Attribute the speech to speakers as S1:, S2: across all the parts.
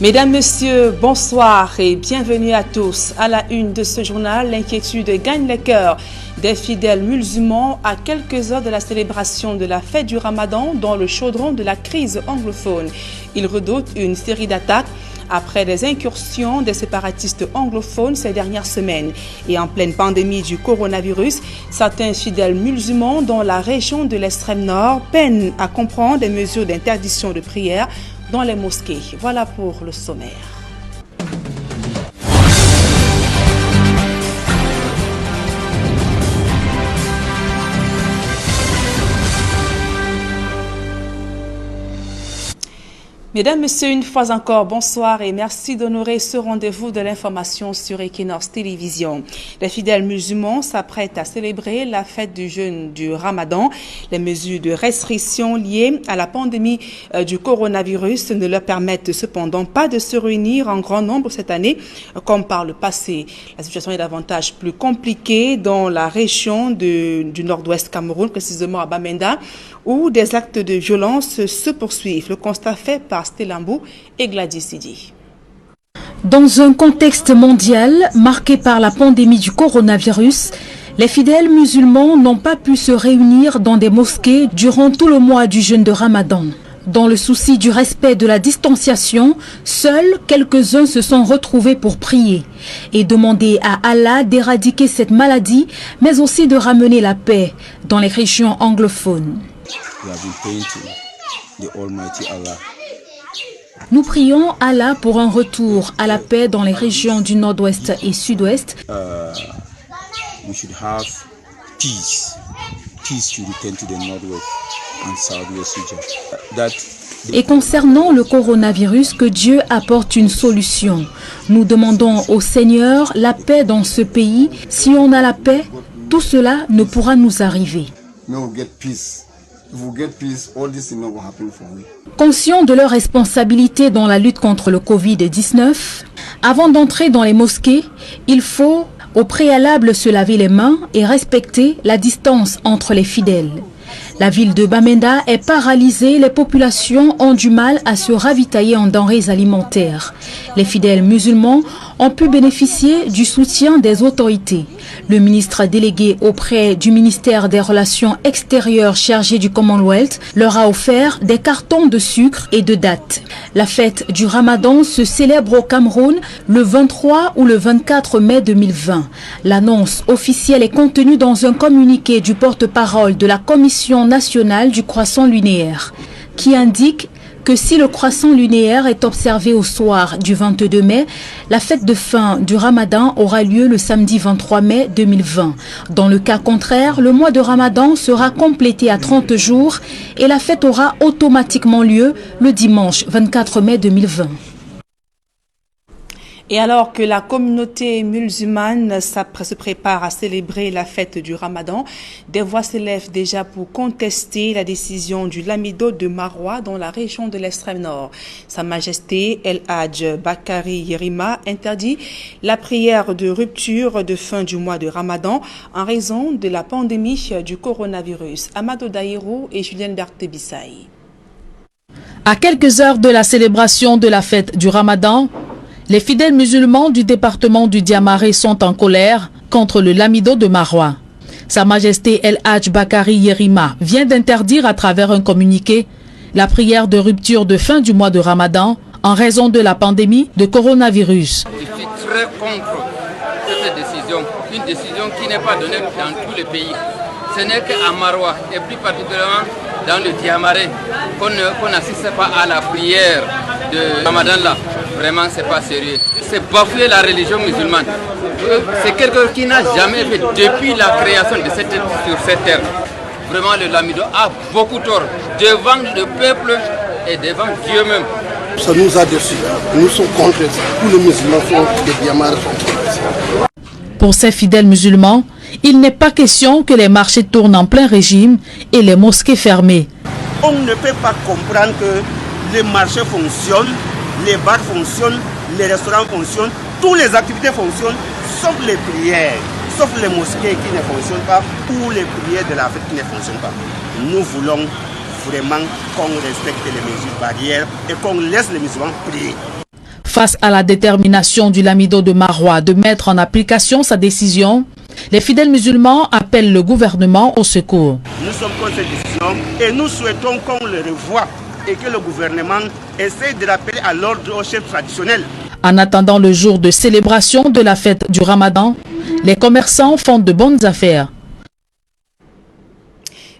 S1: Mesdames, Messieurs, bonsoir et bienvenue à tous. À la une de ce journal, l'inquiétude gagne les cœurs des fidèles musulmans à quelques heures de la célébration de la fête du Ramadan dans le chaudron de la crise anglophone. Ils redoutent une série d'attaques après des incursions des séparatistes anglophones ces dernières semaines. Et en pleine pandémie du coronavirus, certains fidèles musulmans dans la région de l'extrême nord peinent à comprendre des mesures d'interdiction de prière dans les mosquées. Voilà pour le sommaire. Mesdames, Messieurs, une fois encore, bonsoir et merci d'honorer ce rendez-vous de l'information sur Equinox Télévision. Les fidèles musulmans s'apprêtent à célébrer la fête du jeûne du Ramadan. Les mesures de restriction liées à la pandémie du coronavirus ne leur permettent cependant pas de se réunir en grand nombre cette année, comme par le passé. La situation est davantage plus compliquée dans la région du nord-ouest Cameroun, précisément à Bamenda, où des actes de violence se poursuivent. Le constat fait par Stelambou et Gladys Sidi.
S2: Dans un contexte mondial marqué par la pandémie du coronavirus, les fidèles musulmans n'ont pas pu se réunir dans des mosquées durant tout le mois du jeûne de Ramadan. Dans le souci du respect de la distanciation, seuls quelques-uns se sont retrouvés pour prier et demander à Allah d'éradiquer cette maladie, mais aussi de ramener la paix dans les régions anglophones. Nous prions Allah pour un retour à la paix dans les régions du nord-ouest et sud-ouest. Et concernant le coronavirus, que Dieu apporte une solution. Nous demandons au Seigneur la paix dans ce pays. Si on a la paix, tout cela ne pourra nous arriver. Conscients de leur responsabilité dans la lutte contre le Covid-19, avant d'entrer dans les mosquées, il faut au préalable se laver les mains et respecter la distance entre les fidèles. La ville de Bamenda est paralysée, les populations ont du mal à se ravitailler en denrées alimentaires. Les fidèles musulmans ont pu bénéficier du soutien des autorités. Le ministre délégué auprès du ministère des Relations extérieures chargé du Commonwealth leur a offert des cartons de sucre et de dattes. La fête du Ramadan se célèbre au Cameroun le 23 ou le 24 mai 2020. L'annonce officielle est contenue dans un communiqué du porte-parole de la Commission nationale du croissant lunaire, qui indique que si le croissant lunaire est observé au soir du 22 mai, la fête de fin du Ramadan aura lieu le samedi 23 mai 2020. Dans le cas contraire, le mois de Ramadan sera complété à 30 jours et la fête aura automatiquement lieu le dimanche 24 mai 2020.
S1: Et alors que la communauté musulmane se prépare à célébrer la fête du Ramadan, des voix s'élèvent déjà pour contester la décision du Lamido de Maroua dans la région de l'extrême nord. Sa Majesté El Hadj Bakari Yerima interdit la prière de rupture de fin du mois de Ramadan en raison de la pandémie du coronavirus. Amadou Daïrou et Julien Berthe-Bissaï.
S3: À quelques heures de la célébration de la fête du Ramadan, les fidèles musulmans du département du Diamaré sont en colère contre le Lamido de Maroua. Sa Majesté El Hadj Bakari Yerima vient d'interdire à travers un communiqué la prière de rupture de fin du mois de Ramadan en raison de la pandémie de coronavirus.
S4: Je suis très contre cette décision, une décision qui n'est pas donnée dans tous les pays. Ce n'est qu'à Maroua et plus particulièrement dans le Diamaré qu'on n'assiste pas à la prière de Ramadan là. Vraiment, c'est pas sérieux. C'est bafouer la religion musulmane. C'est quelque chose qui n'a jamais fait depuis la création de sur cette terre. Vraiment, le Lamido a beaucoup tort devant le peuple et devant Dieu même.
S5: Ça nous a déçus. Nous sommes contre ça. Tous les musulmans sont des diamants.
S3: Pour ces fidèles musulmans, il n'est pas question que les marchés tournent en plein régime et les mosquées fermées.
S6: On ne peut pas comprendre que les marchés fonctionnent, les bars fonctionnent, les restaurants fonctionnent, toutes les activités fonctionnent, sauf les prières, sauf les mosquées qui ne fonctionnent pas, ou les prières de la fête qui ne fonctionnent pas. Nous voulons vraiment qu'on respecte les mesures barrières et qu'on laisse les musulmans prier.
S3: Face à la détermination du Lamido de Marois de mettre en application sa décision, les fidèles musulmans appellent le gouvernement au secours.
S6: Nous sommes contre cette décision et nous souhaitons qu'on le revoie et que le gouvernement essaie de rappeler à l'ordre aux chefs traditionnels.
S3: En attendant le jour de célébration de la fête du Ramadan, les commerçants font de bonnes affaires.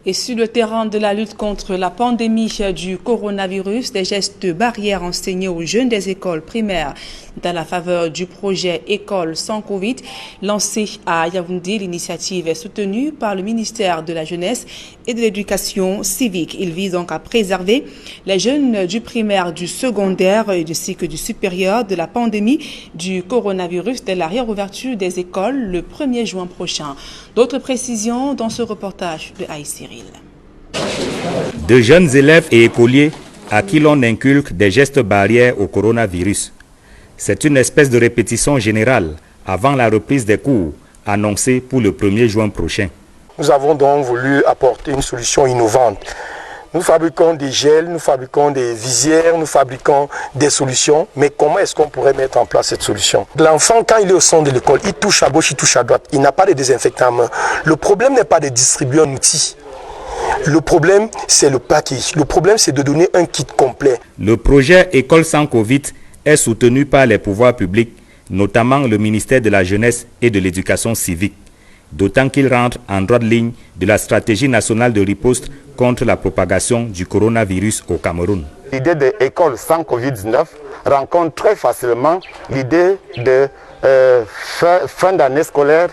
S1: Et sur le terrain de la lutte contre la pandémie du coronavirus, des gestes barrières enseignés aux jeunes des écoles primaires dans la faveur du projet École sans Covid lancé à Yaoundé. L'initiative est soutenue par le ministère de la Jeunesse et de l'Éducation civique. Il vise donc à préserver les jeunes du primaire, du secondaire et ainsi que du supérieur de la pandémie du coronavirus dès la réouverture des écoles le 1er juin prochain. D'autres précisions dans ce reportage de Aïe Cyril.
S7: De jeunes élèves et écoliers à qui l'on inculque des gestes barrières au coronavirus. C'est une espèce de répétition générale avant la reprise des cours annoncée pour le 1er juin prochain.
S8: Nous avons donc voulu apporter une solution innovante. Nous fabriquons des gels, nous fabriquons des visières, nous fabriquons des solutions, mais comment est-ce qu'on pourrait mettre en place cette solution? L'enfant, quand il est au centre de l'école, il touche à gauche, il touche à droite, il n'a pas de désinfectant à main. Le problème n'est pas de distribuer un outil. Le problème, c'est le package. Le problème, c'est de donner un kit complet.
S7: Le projet École sans Covid est soutenu par les pouvoirs publics, notamment le ministère de la Jeunesse et de l'Éducation civique, d'autant qu'il rentre en droite ligne de la stratégie nationale de riposte contre la propagation du coronavirus au Cameroun.
S9: L'idée de École sans Covid-19 rencontre très facilement l'idée de fin d'année scolaire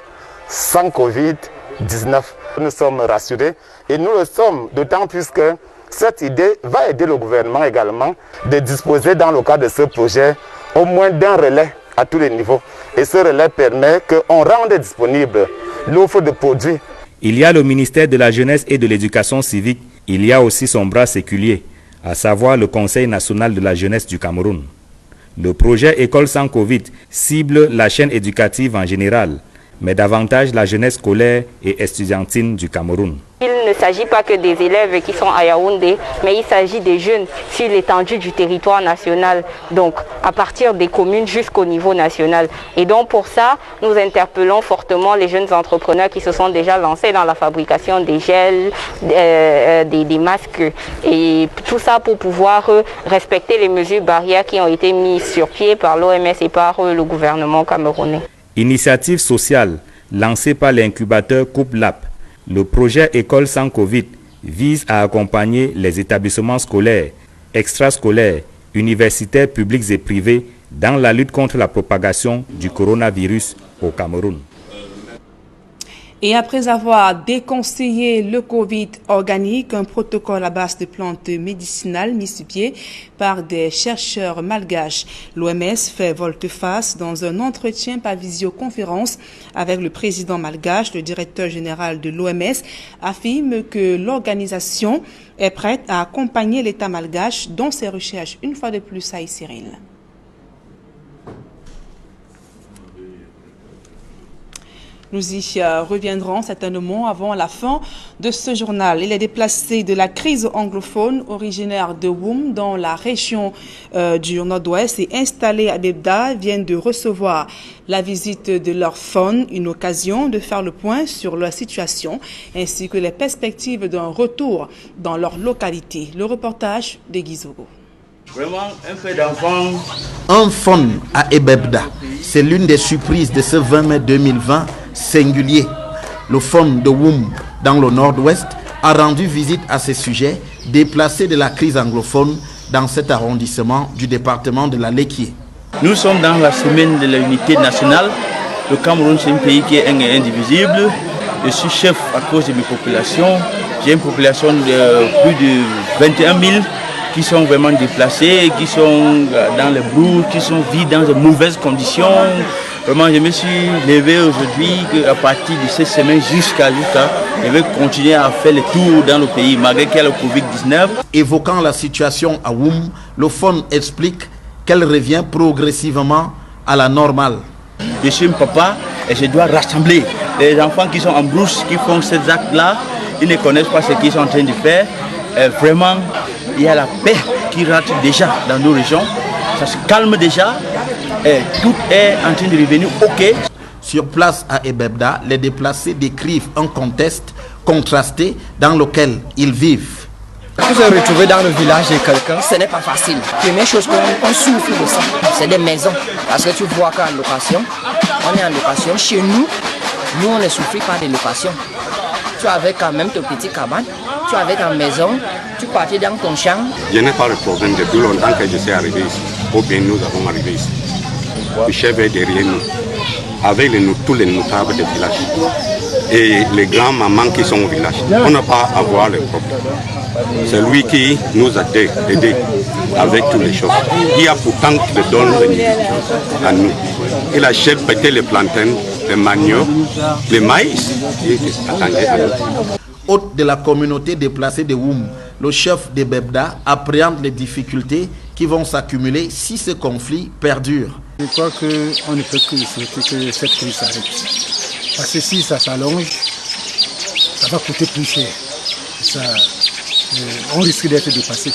S9: sans Covid-19. Nous sommes rassurés et nous le sommes, d'autant plus que cette idée va aider le gouvernement également de disposer dans le cadre de ce projet au moins d'un relais à tous les niveaux. Et ce relais permet qu'on rende disponible l'offre de produits.
S7: Il y a le ministère de la Jeunesse et de l'Éducation civique. Il y a aussi son bras séculier, à savoir le Conseil national de la jeunesse du Cameroun. Le projet École sans Covid cible la chaîne éducative en général, mais davantage la jeunesse scolaire et estudiantine du Cameroun.
S10: Il ne s'agit pas que des élèves qui sont à Yaoundé, mais il s'agit des jeunes sur l'étendue du territoire national, donc à partir des communes jusqu'au niveau national. Et donc pour ça, nous interpellons fortement les jeunes entrepreneurs qui se sont déjà lancés dans la fabrication des gels, des masques, et tout ça pour pouvoir respecter les mesures barrières qui ont été mises sur pied par l'OMS et par le gouvernement camerounais.
S7: Initiative sociale lancée par l'incubateur Coupe Lap. Le projet École sans Covid vise à accompagner les établissements scolaires, extrascolaires, universitaires publics et privés dans la lutte contre la propagation du coronavirus au Cameroun.
S1: Et après avoir déconseillé le Covid organique, un protocole à base de plantes médicinales mis sur pied par des chercheurs malgaches, l'OMS fait volte-face dans un entretien par visioconférence avec le président malgache. Le directeur général de l'OMS affirme que l'organisation est prête à accompagner l'État malgache dans ses recherches. Une fois de plus, Aïe Cyril. Nous y reviendrons certainement avant la fin de ce journal. Il est déplacé de la crise anglophone, originaire de Woum, dans la région du Nord-Ouest et installé à Bebda, viennent de recevoir la visite de leur faune, une occasion de faire le point sur leur situation ainsi que les perspectives d'un retour dans leur localité. Le reportage de Guizogo.
S11: Vraiment un peu d'enfant.
S12: Un faune à Ebebda, c'est l'une des surprises de ce 20 mai 2020 singulier. Le faune de Woum, dans le nord-ouest, a rendu visite à ces sujets déplacés de la crise anglophone dans cet arrondissement du département de la Léquié.
S11: Nous sommes dans la semaine de l'unité nationale. Le Cameroun, c'est un pays qui est indivisible. Je suis chef à cause de mes populations. J'ai une population de plus de 21 000 qui sont vraiment déplacés, qui sont dans les brouilles, qui sont vides dans de mauvaises conditions. Vraiment, je me suis levé aujourd'hui à partir de cette semaine jusqu'à je vais continuer à faire le tour dans le pays, malgré qu'il y a le Covid-19.
S12: Évoquant la situation à Woum, le faune explique qu'elle revient progressivement à la normale.
S11: Je suis un papa et je dois rassembler les enfants qui sont en brousse, qui font ces actes-là. Ils ne connaissent pas ce qu'ils sont en train de faire. Et vraiment, il y a la paix qui rentre déjà dans nos régions. ça se calme déjà, et tout est en train de revenir ok.
S12: Sur place à Ebebda, les déplacés décrivent un contexte contrasté dans lequel ils vivent.
S13: Se retrouver dans le village de quelqu'un, ce n'est pas facile. Première chose qu'on souffre de ça, c'est des maisons. Parce que tu vois qu'en location, on est en location. Chez nous, on ne souffre pas de location. Tu avais quand même ton petit cabane, tu avais ta maison, tu partais dans ton champ.
S14: Je n'ai pas le problème depuis longtemps que je suis arrivé ici. Ou bien nous avons arrivé ici. Le chef est derrière nous, avec tous les notables du village. Et les grands-mamans qui sont au village. On n'a pas à voir le problème. C'est lui qui nous a aidés avec toutes les choses. Il a pourtant le don à nous. Il achète peut-être les plantains, les maniocs, les maïs.
S12: Hôte de la communauté déplacée de Woum, le chef de Bebda appréhende les difficultés qui vont s'accumuler si ce conflit perdure.
S15: Je crois qu'on ne peut que souhaiter que cette crise s'arrête. Parce que si ça s'allonge, ça va coûter plus cher. On risque d'être dépassé.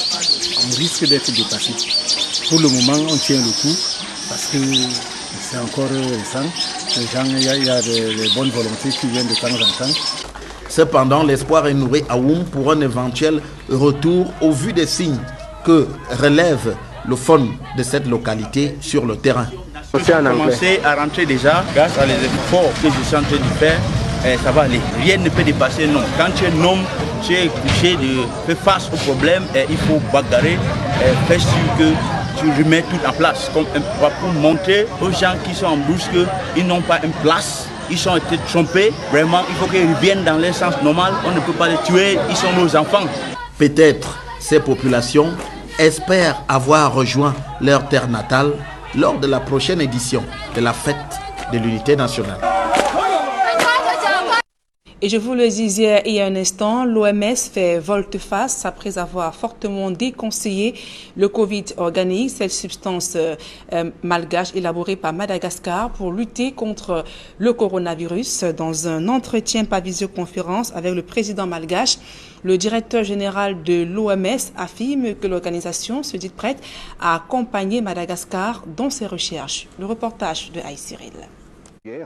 S15: Pour le moment, on tient le coup parce que c'est encore récent. Les gens, il y a des bonnes volontés qui viennent de temps en temps.
S12: Cependant, l'espoir est nourri à Woum pour un éventuel retour au vu des signes que relève le fond de cette localité sur le terrain.
S11: J'ai commencé à rentrer déjà grâce à les efforts que je suis en train de faire. Ça va aller. Rien ne peut dépasser non. Quand tu es un homme, tu es obligé de faire face au problème et il faut bagarrer, faire sûr que tu remets tout en place. Comme pour montrer aux gens qui sont en brousse qu'ils n'ont pas une place. Ils ont été trompés. Vraiment, il faut qu'ils reviennent dans leur sens normal. On ne peut pas les tuer. Ils sont nos enfants.
S12: Peut-être ces populations espèrent avoir rejoint leur terre natale lors de la prochaine édition de la fête de l'unité nationale.
S1: Et je vous le disais il y a un instant, l'OMS fait volte-face après avoir fortement déconseillé le Covid organique, cette substance malgache élaborée par Madagascar pour lutter contre le coronavirus. Dans un entretien par visioconférence avec le président malgache, le directeur général de l'OMS affirme que l'organisation se dit prête à accompagner Madagascar dans ses recherches. Le reportage de Aïe Cyril.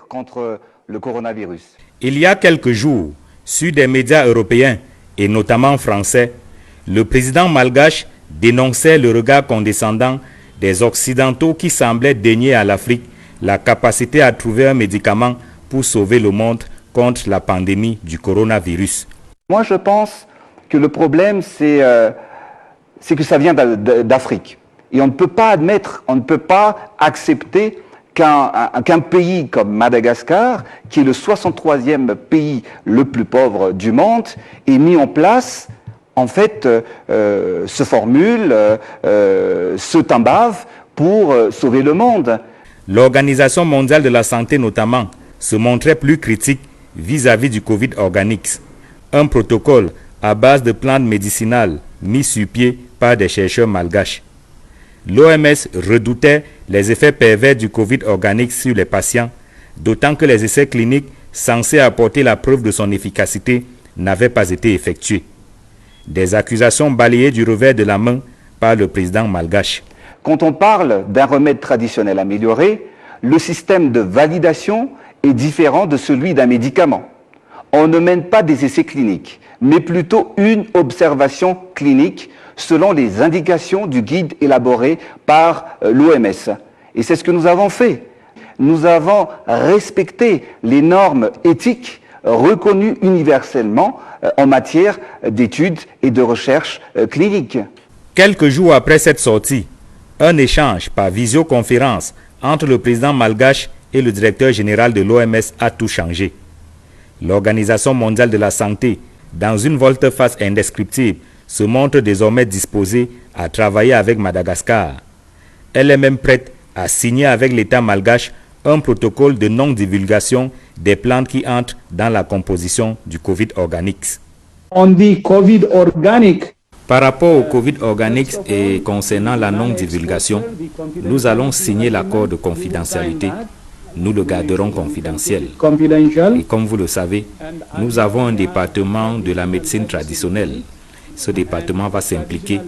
S16: Contre le coronavirus.
S7: Il y a quelques jours, sur des médias européens et notamment français, le président malgache dénonçait le regard condescendant des Occidentaux qui semblaient dénier à l'Afrique la capacité à trouver un médicament pour sauver le monde contre la pandémie du coronavirus.
S16: Moi, je pense que le problème, c'est que ça vient d'Afrique. Et on ne peut pas admettre, on ne peut pas accepter qu'un pays comme Madagascar, qui est le 63e pays le plus pauvre du monde, ait mis en place, en fait, ce formule, ce tambave pour sauver le monde.
S7: L'Organisation mondiale de la santé notamment se montrait plus critique vis-à-vis du Covid organique. Un protocole à base de plantes médicinales mis sur pied par des chercheurs malgaches. L'OMS redoutait les effets pervers du Covid organique sur les patients, d'autant que les essais cliniques censés apporter la preuve de son efficacité n'avaient pas été effectués. Des accusations balayées du revers de la main par le président malgache.
S16: Quand on parle d'un remède traditionnel amélioré, le système de validation est différent de celui d'un médicament. On ne mène pas des essais cliniques, mais plutôt une observation clinique selon les indications du guide élaboré par l'OMS. Et c'est ce que nous avons fait. Nous avons respecté les normes éthiques reconnues universellement en matière d'études et de recherche clinique.
S7: Quelques jours après cette sortie, un échange par visioconférence entre le président malgache et le directeur général de l'OMS a tout changé. L'Organisation mondiale de la santé, dans une volte-face indescriptible, se montre désormais disposée à travailler avec Madagascar. Elle est même prête à signer avec l'État malgache un protocole de non-divulgation des plantes qui entrent dans la composition du Covid organique.
S17: On dit Covid organique.
S7: Par rapport au Covid organique et concernant la non-divulgation, nous allons signer l'accord de confidentialité. Nous le garderons confidentiel. Et comme vous le savez, nous avons un département de la médecine traditionnelle ce département va s'impliquer,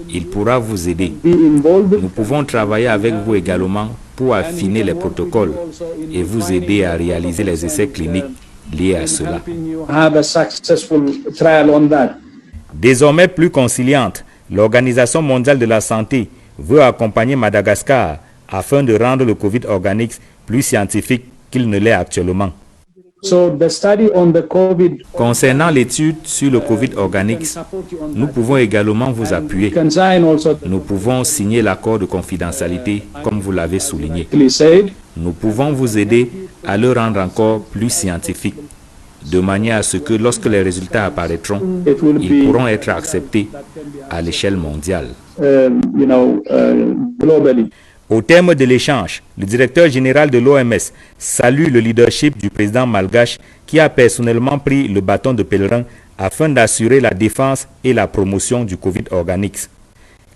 S7: il pourra vous aider. Nous pouvons travailler avec vous également pour affiner les protocoles et vous aider à réaliser les essais cliniques liés à cela. Désormais plus conciliante, l'Organisation mondiale de la santé veut accompagner Madagascar afin de rendre le Covid organique plus scientifique qu'il ne l'est actuellement. Concernant l'étude sur le Covid organique, nous pouvons également vous appuyer. Nous pouvons signer l'accord de confidentialité, comme vous l'avez souligné. Nous pouvons vous aider à le rendre encore plus scientifique, de manière à ce que lorsque les résultats apparaîtront, ils pourront être acceptés à l'échelle mondiale. Au terme de l'échange, le directeur général de l'OMS salue le leadership du président malgache qui a personnellement pris le bâton de pèlerin afin d'assurer la défense et la promotion du Covid organique.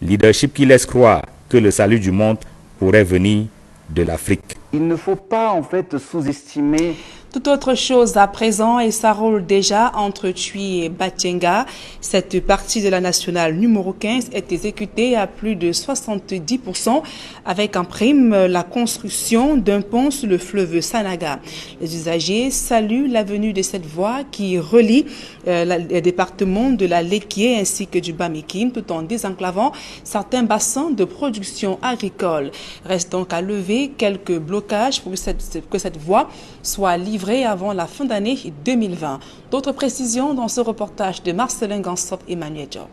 S7: Leadership qui laisse croire que le salut du monde pourrait venir de l'Afrique.
S16: Il ne faut pas en fait sous-estimer.
S1: Tout autre chose à présent, et ça roule déjà entre Tui et Batyenga. Cette partie de la nationale numéro 15 est exécutée à plus de 70% avec en prime la construction d'un pont sur le fleuve Sanaga. Les usagers saluent la venue de cette voie qui relie les départements de la Lekié ainsi que du Bamikim tout en désenclavant certains bassins de production agricole. Reste donc à lever quelques blocages pour que cette voie soit livrée avant la fin d'année 2020. D'autres précisions dans ce reportage de Marcelin Gansop et Emmanuel Job.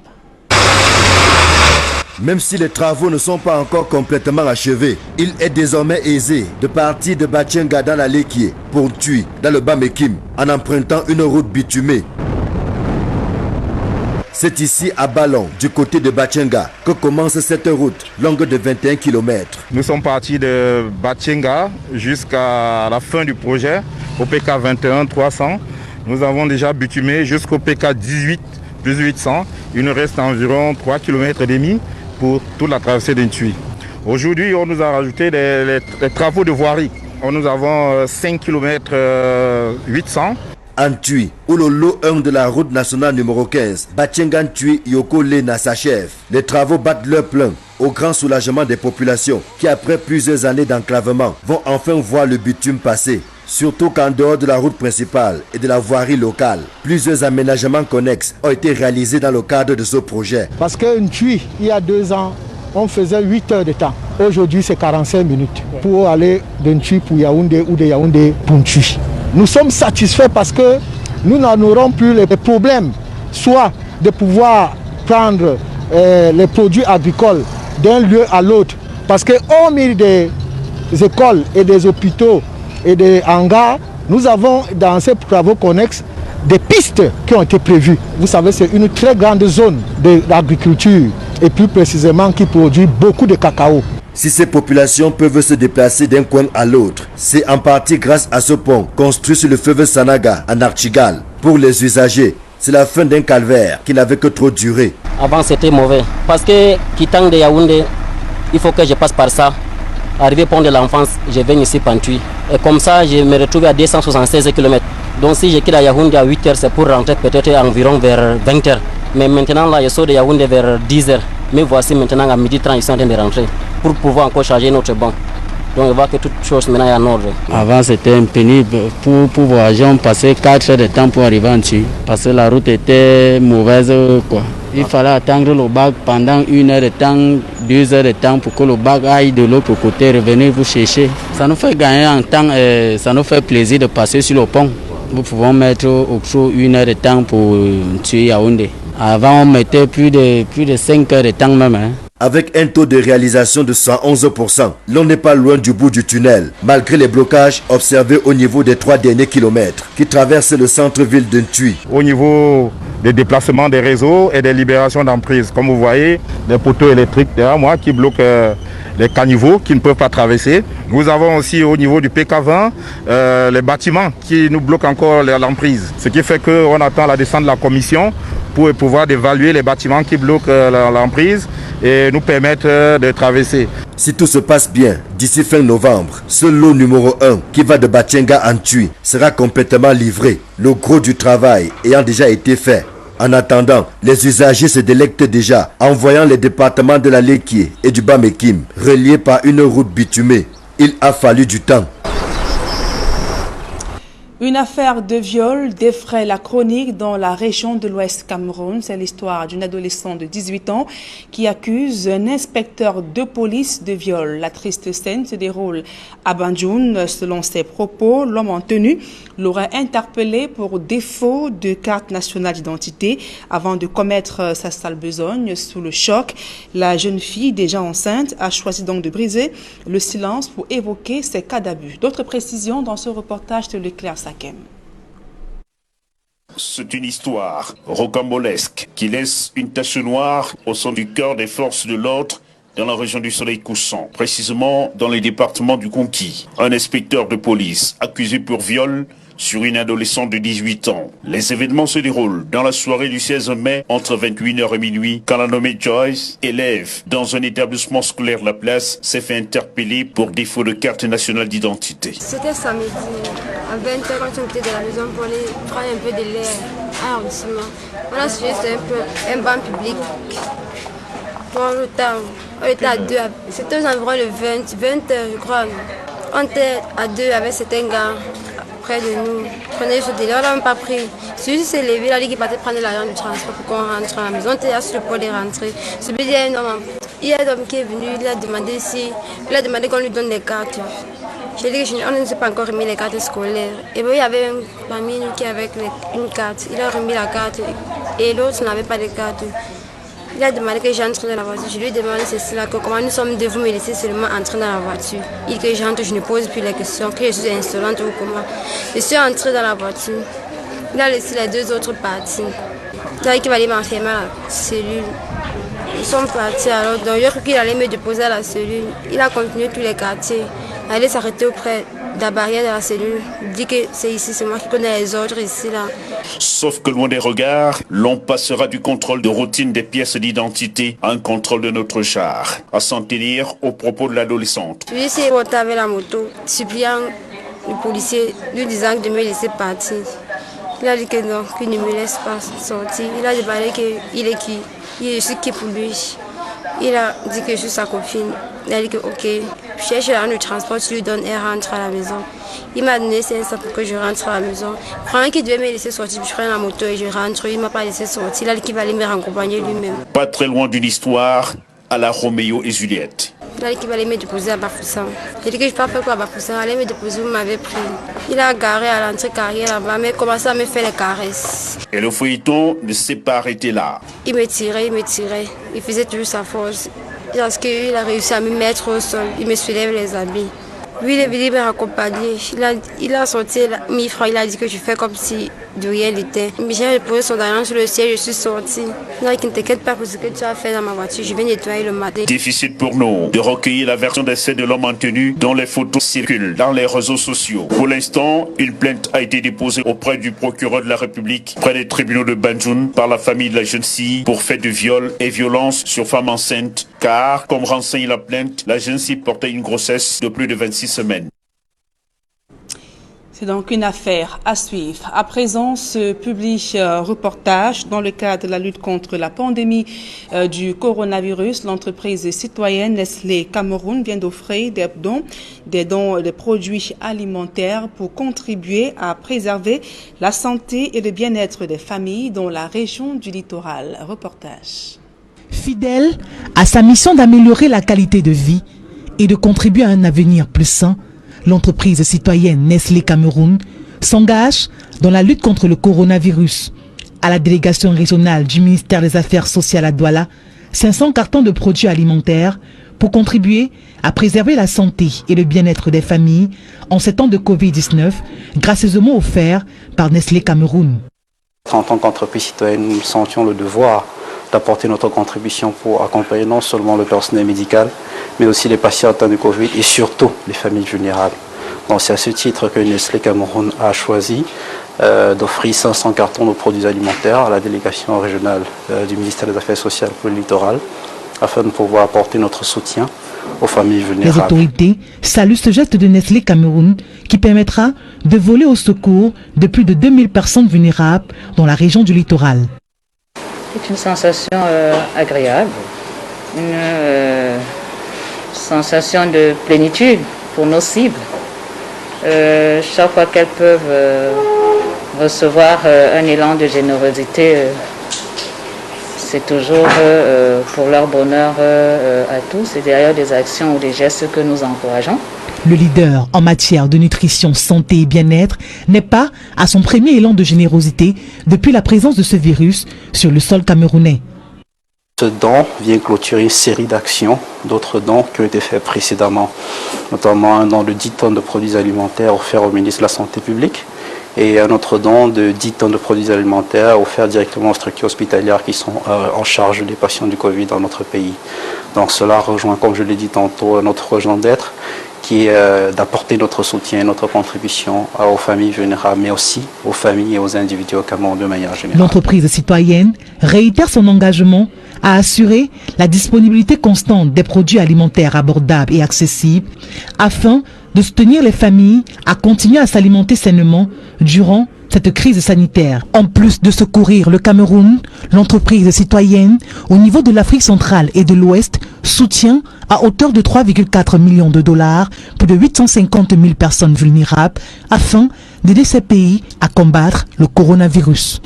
S18: Même si les travaux ne sont pas encore complètement achevés, il est désormais aisé de partir de Batyenga dans la Lekié pour Tui dans le Bamikim en empruntant une route bitumée. C'est ici à Ballon, du côté de Batyenga, que commence cette route longue de 21 km.
S19: Nous sommes partis de Batyenga jusqu'à la fin du projet, au PK 21 300. Nous avons déjà bitumé jusqu'au PK 18 plus 800. Il nous reste environ 3 km et demi pour toute la traversée d'Intui. Aujourd'hui, on nous a rajouté les travaux de voirie. Nous avons 5 km 800.
S18: Antui, où le lot 1 de la route nationale numéro 15, Batyenga-Ntui Yoko Lena s'achève. Les travaux battent leur plein, au grand soulagement des populations qui, après plusieurs années d'enclavement, vont enfin voir le bitume passer. Surtout qu'en dehors de la route principale et de la voirie locale, plusieurs aménagements connexes ont été réalisés dans le cadre de ce projet.
S20: Parce que Ntui, il y a 2 ans, on faisait 8 heures de temps. Aujourd'hui, c'est 45 minutes pour aller de Ntui pour Yaoundé ou de Yaoundé pour Ntui. Nous sommes satisfaits parce que nous n'en aurons plus les problèmes, soit de pouvoir prendre les produits agricoles d'un lieu à l'autre. Parce qu'au milieu des écoles et des hôpitaux et des hangars, nous avons dans ces travaux connexes des pistes qui ont été prévues. Vous savez, c'est une très grande zone d'agriculture et plus précisément qui produit beaucoup de cacao.
S18: Si ces populations peuvent se déplacer d'un coin à l'autre, c'est en partie grâce à ce pont construit sur le fleuve Sanaga en Archigal. Pour les usagers, c'est la fin d'un calvaire qui n'avait que trop duré.
S21: Avant c'était mauvais parce que quittant de Yaoundé, il faut que je passe par ça. Arrivé au pont de l'enfance, je viens ici Pantui. Et comme ça, je me retrouve à 276 km. Donc si je quitte à Yaoundé à 8 h, c'est pour rentrer peut-être environ vers 20 h. Mais maintenant là, je sors de Yaoundé vers 10 h. Mais voici maintenant à 12h30, ils sont en train de rentrer pour pouvoir encore charger notre banc. Donc on voit que toute chose maintenant est en ordre.
S22: Avant c'était pénible. Pour voyager, on passait 4 heures de temps pour arriver en Tui. Parce que la route était mauvaise. Il fallait attendre le bac pendant 1 heure de temps, 2 heures de temps pour que le bac aille de l'autre côté, revenir vous chercher. Ça nous fait gagner en temps et ça nous fait plaisir de passer sur le pont. Nous pouvons mettre au chaud 1 heure de temps pour tuer Yaoundé. Avant, on mettait plus de 5 heures de temps même.
S18: Avec un taux de réalisation de 111%, l'on n'est pas loin du bout du tunnel, malgré les blocages observés au niveau des 3 derniers kilomètres qui traversent le centre-ville de Ntui.
S19: Au niveau des déplacements des réseaux et des libérations d'emprises, comme vous voyez, des poteaux électriques derrière moi qui bloquent les caniveaux qui ne peuvent pas traverser. Nous avons aussi au niveau du PK20 les bâtiments qui nous bloquent encore l'emprise. Ce qui fait qu'on attend la descente de la commission pour pouvoir évaluer les bâtiments qui bloquent l'emprise et nous permettre de traverser.
S18: Si tout se passe bien, d'ici fin novembre, ce lot numéro 1 qui va de Batyenga à Ntui sera complètement livré, le gros du travail ayant déjà été fait. En attendant, les usagers se délectent déjà en voyant les départements de la Lekié et du Bas-Mekim reliés par une route bitumée. Il a fallu du temps.
S1: Une affaire de viol défraie la chronique dans la région de l'Ouest Cameroun. C'est l'histoire d'une adolescente de 18 ans qui accuse un inspecteur de police de viol. La triste scène se déroule à Banjoun. Selon ses propos, l'homme en tenue l'aurait interpellé pour défaut de carte nationale d'identité avant de commettre sa sale besogne. Sous le choc, la jeune fille, déjà enceinte, a choisi donc de briser le silence pour évoquer ces cas d'abus. D'autres précisions dans ce reportage de Leclerc Sakem.
S2: C'est une histoire rocambolesque qui laisse une tache noire au sein du cœur des forces de l'ordre dans la région du Soleil couchant, précisément dans les départements du Conquis. Un inspecteur de police accusé pour viol sur une adolescente de 18 ans. Les événements se déroulent dans la soirée du 16 mai entre 21h et minuit quand la nommée Joyce, élève dans un établissement scolaire de la place, s'est fait interpeller pour défaut de carte nationale d'identité.
S4: C'était samedi, à 20h quand on était de la maison pour aller prendre un peu de l'air à l'arrondissement. On a suivi un banc public. Bon, on était à deux, c'était aux environs de 20h je crois. On était à deux avec certains gars près de nous. Prenez ce délai, on n'a même pas pris. Celui-ci s'est levé, il a dit qu'il partait prendre l'argent du transport pour qu'on rentre à la maison. On était là sur le pôle de rentrer. Il y a un homme qui est venu, il a demandé qu'on lui donne des cartes. J'ai dit qu'on ne s'est pas encore remis les cartes scolaires. Et puis il y avait un parmi nous qui avait une carte. Il a remis la carte et l'autre n'avait pas de carte. Il a demandé que j'entre dans la voiture. Je lui ai demandé ceci là, que comment nous sommes de vous me laisser seulement entrer dans la voiture. Il dit que j'entre, je ne pose plus les questions, que je suis insolente ou comment. Je suis entrée dans la voiture. Il a laissé les deux autres partir. Il a dit qu'il va aller m'enfermer à la cellule. Ils sont partis alors, donc j'ai cru qu'il allait me déposer à la cellule. Il a continué tous les quartiers. Il allait s'arrêter auprès de la barrière de la cellule. Il dit que c'est ici, c'est moi qui connais les autres ici là.
S2: Sauf que loin des regards, l'on passera du contrôle de routine des pièces d'identité à un contrôle de notre char. À s'en tenir aux propos de l'adolescente.
S4: Lui s'est monté avec la moto, suppliant le policier, lui disant de me laisser partir. Il a dit que non, qu'il ne me laisse pas sortir. Il a demandé qu'il est qui. Je suis qui pour lui. Il a dit que je suis sa copine. Il a dit que ok, je cherche le transport, tu lui donnes et rentre à la maison. Il m'a donné 500 pour que je rentre à la maison. Pendant qu'il devait me laisser sortir, je prends la moto et je rentre. Il ne m'a pas laissé sortir. Il a dit qu'il va aller me raccompagner lui-même.
S2: Pas très loin d'une histoire à la Roméo et Juliette.
S4: Il a dit qu'il va aller me déposer à Bafoussam. J'ai dit que je ne peux pas faire quoi à Bafoussam. Allez me déposer, vous m'avez pris. Il a garé à l'entrée carrière là-bas, mais commençait à me faire les caresses.
S2: Et le feuilleton ne s'est pas arrêté là.
S4: Il me tirait. Il faisait toujours sa force. Parce qu'il a réussi à me mettre au sol. Il me soulève les habits. Lui, il est venu me raccompagner. Il a sorti 1000 francs. Il a dit que je fais comme si de rien n'était. J'ai posé son argent sur le siège. Je suis sortie. Il a dit qu'il ne t'inquiète pas pour ce que tu as fait dans ma voiture. Je vais nettoyer le matin.
S2: Difficile pour nous de recueillir la version d'essai de l'homme en tenue dont les photos circulent dans les réseaux sociaux. Pour l'instant, une plainte a été déposée auprès du procureur de la République, près des tribunaux de Banjoun, par la famille de la jeune fille pour fait de viol et violence sur femme enceinte. Car, comme renseigne la plainte, la jeune fille portait une grossesse de plus de 26 semaines.
S1: C'est donc une affaire à suivre. À présent, ce public reportage dans le cadre de la lutte contre la pandémie du coronavirus. L'entreprise citoyenne Nestlé Cameroun vient d'offrir des dons de produits alimentaires pour contribuer à préserver la santé et le bien-être des familles dans la région du littoral. Reportage.
S23: Fidèle à sa mission d'améliorer la qualité de vie et de contribuer à un avenir plus sain, l'entreprise citoyenne Nestlé Cameroun s'engage dans la lutte contre le coronavirus. À la délégation régionale du ministère des Affaires sociales à Douala, 500 cartons de produits alimentaires pour contribuer à préserver la santé et le bien-être des familles en ces temps de Covid-19, gracieusement offerts par Nestlé Cameroun.
S24: En tant qu'entreprise citoyenne, nous sentions le devoir d'apporter notre contribution pour accompagner non seulement le personnel médical, mais aussi les patients atteints de Covid et surtout les familles vulnérables. Donc c'est à ce titre que Nestlé Cameroun a choisi d'offrir 500 cartons de produits alimentaires à la délégation régionale du ministère des Affaires sociales pour le littoral, afin de pouvoir apporter notre soutien aux familles vulnérables.
S23: Les autorités saluent ce geste de Nestlé Cameroun qui permettra de voler au secours de plus de 2000 personnes vulnérables dans la région du littoral.
S3: C'est une sensation agréable, une sensation de plénitude pour nos cibles. Chaque fois qu'elles peuvent recevoir un élan de générosité, c'est toujours pour leur bonheur à tous et derrière des actions ou des gestes que nous encourageons.
S23: Le leader en matière de nutrition, santé et bien-être n'est pas à son premier élan de générosité depuis la présence de ce virus sur le sol camerounais.
S24: Ce don vient clôturer une série d'actions, d'autres dons qui ont été faits précédemment, notamment un don de 10 tonnes de produits alimentaires offerts au ministre de la Santé publique et un autre don de 10 tonnes de produits alimentaires offerts directement aux structures hospitalières qui sont en charge des patients du Covid dans notre pays. Donc cela rejoint, comme je l'ai dit tantôt, notre raison d'être, qui est d'apporter notre soutien, notre contribution aux familles vulnérables, mais aussi aux familles et aux individus au Cameroun de manière générale.
S23: L'entreprise citoyenne réitère son engagement à assurer la disponibilité constante des produits alimentaires abordables et accessibles afin de soutenir les familles à continuer à s'alimenter sainement durant cette crise sanitaire. En plus de secourir le Cameroun, l'entreprise citoyenne au niveau de l'Afrique centrale et de l'Ouest soutient à hauteur de 3,4 millions de dollars plus de 850 000 personnes vulnérables afin d'aider ces pays à combattre le coronavirus.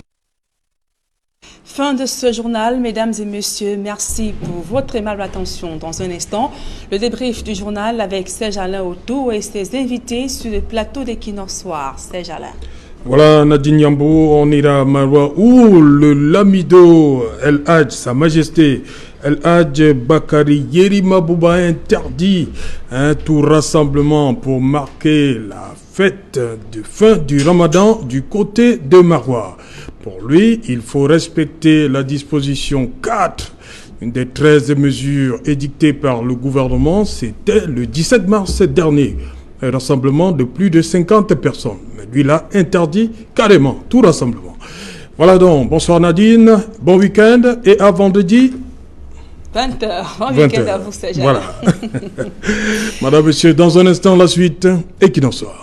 S1: Fin de ce journal, mesdames et messieurs. Merci pour votre aimable attention. Dans un instant, le débrief du journal avec Serge Alain Otto et ses invités sur le plateau d'Equinox Soir. Serge Alain.
S5: Voilà, Nadine Yambo, on ira à Maroua où le Lamido El Hadj, Sa Majesté El Hadj Bakari Yerima Bouba interdit tout rassemblement pour marquer la fête de fin du Ramadan du côté de Maroua. Pour lui, il faut respecter la disposition 4, une des 13 mesures édictées par le gouvernement. C'était le 17 mars dernier. Un rassemblement de plus de 50 personnes. Mais lui, il a interdit carrément tout rassemblement. Voilà donc. Bonsoir Nadine. Bon week-end. Et à vendredi.
S1: 20h. Bon week-end à vous, Serge.
S5: Voilà. Madame, monsieur, dans un instant, la suite. Equinox Soir.